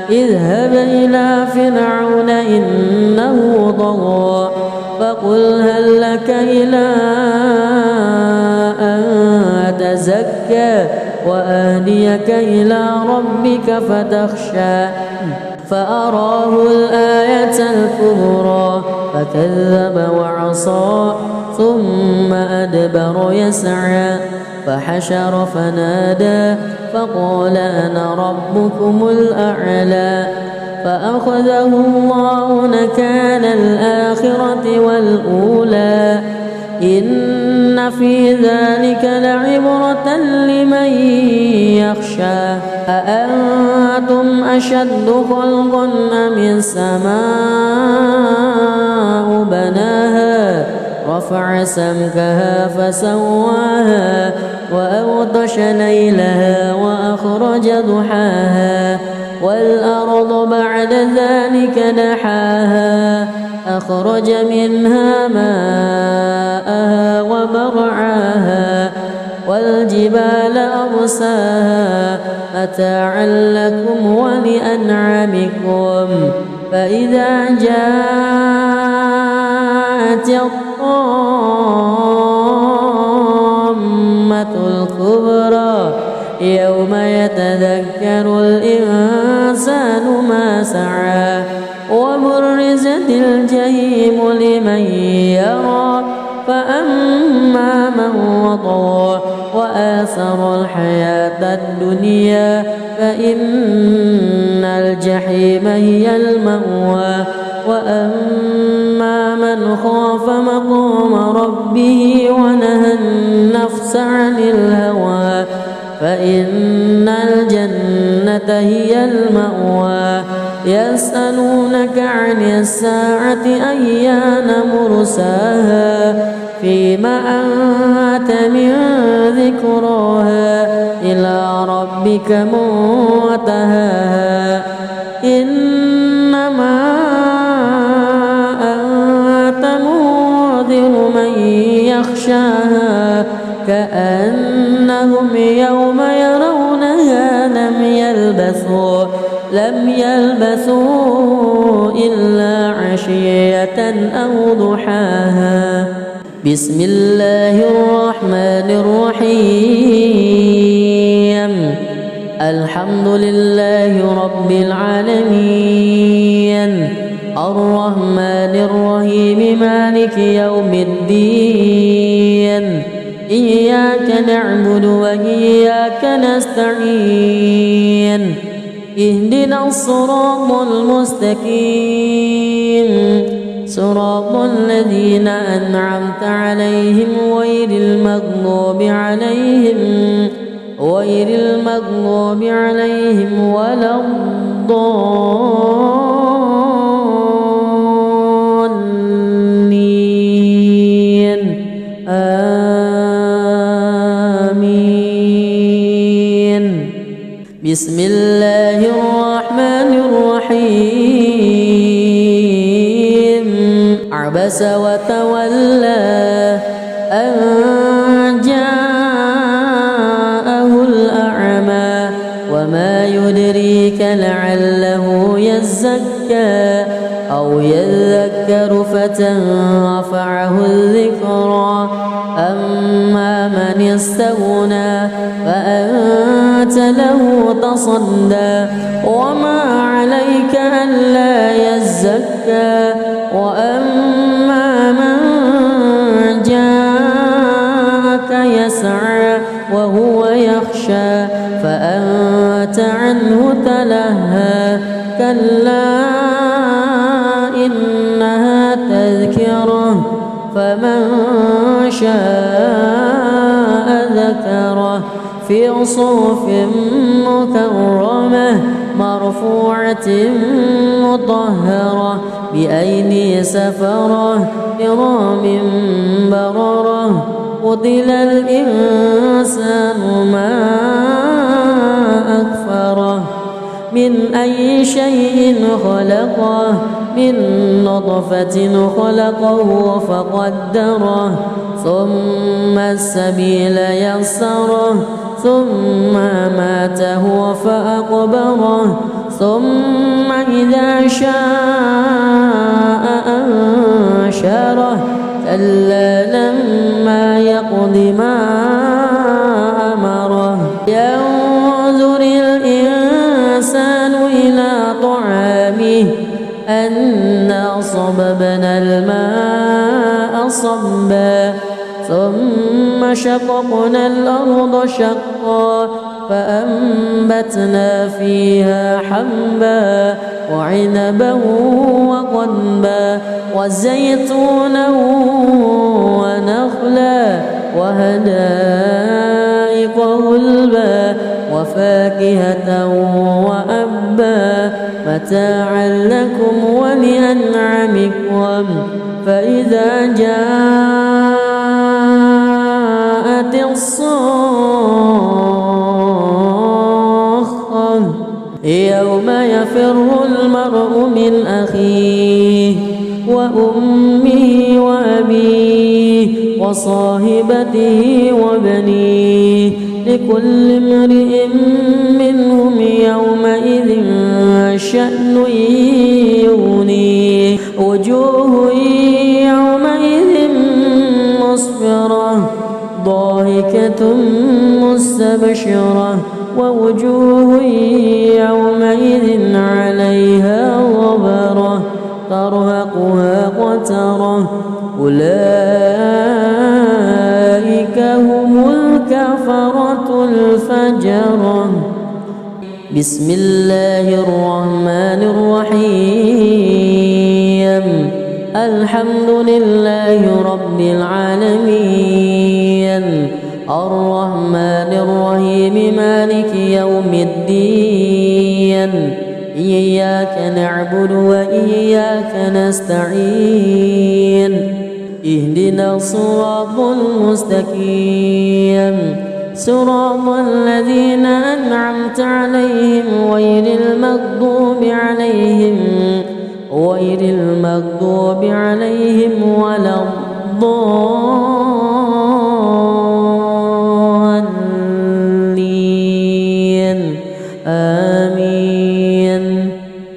اذهب إلى فرعون إنه طغى فقل هل لك إلى أن تزكى وأهديك إلى ربك فتخشى فأراه الآية الكبرى فكذب وعصى ثم أدبر يسعى فحشر فنادى فقال أنا ربكم الأعلى فأخذه الله نكال الآخرة والأولى إن في ذلك لعبرة لمن يخشى أأنتم أشد خلقا أم السماء بناها رفع سمكها فسواها وأغطش ليلها وأخرج ضحاها والأرض بعد ذلك دحاها أخرج منها ماءها ومرعاها والجبال أرساها متاعا لكم ولأنعامكم فإذا جاءت الطامة الكبرى يوم يتذكر الإنسان ما سعى وبرزت الجحيم لمن يرى فأما من وطغى وآثر الحياة الدنيا فإن الجحيم هي المأوى وأما من خاف مقام ربه ونهى النفس عن الهوى فإن الجنة هي المأوى يسألونك عن الساعة أيان مرساها فيما أنت من ذكراها إلى ربك منتهاها إنما أنت منذر من يخشاها كأنهم يوم يرونها لم لم يلبثوا إلا عشية أو ضحاها. بسم الله الرحمن الرحيم. الحمد لله رب العالمين، الرحمن الرحيم، مالك يوم الدين. إياك نعبد وإياك نستعين. اهدنا الصراط المستقيم، صراط الذين أنعمت عليهم غير المغضوب عليهم ولا الضالين. آمين. بسم الله الرحمن الرحيم. عبس وتولى أن جاءه الأعمى وما يدريك لعله يزكى أو يذكر فتنفعه الذكرى. أما من استغنى فأنت له تصدى وما عليك ألا يزكى. وأما من جاءك يسعى وهو يخشى فأنت عنه تلهى. كلا إنها تذكرة فمن شاء ذكره في صحف مكرمة مرفوعة مطهرة بأيدي سفرة كرام بررة. قتل الإنسان ما أكفره. من أي شيء خلقه؟ من نطفة خلقه فقدره ثم السبيل يسره ثم ماته فأقبره ثم إذا شاء أنشره. كلا لما يقض ما أمره. ينظر الإنسان إلى طعامه أنا صببنا الماء صبا ثم شققنا الأرض شقا فأنبتنا فيها حبا وعنبا وقضبا وزيتونا ونخلا وحدائق غلبا وفاكهة وأبا متاعا لكم ولأنعامكم. فإذا جاءت الصاخة يوم يفر المرء من أخيه وأمه وأبيه وصاحبته وبنيه لكل امرئ منهم يومئذ شأن يغنيه. وجوه يومئذ مسفرة ضاحكة مستبشرة ووجوه يومئذ عليها غبرة ترهقها قترة. أولئك هم الكفرة الفجرة. بسم الله الرحمن الرحيم. الحمد لله رب العالمين، الرحمن الرحيم، مالك يوم الدين. إياك نعبد وإياك نستعين. اهدنا الصراط المستقيم، صراط الذين أنعمت عليهم غير المغضوب عليهم ولا الضالين. آمين.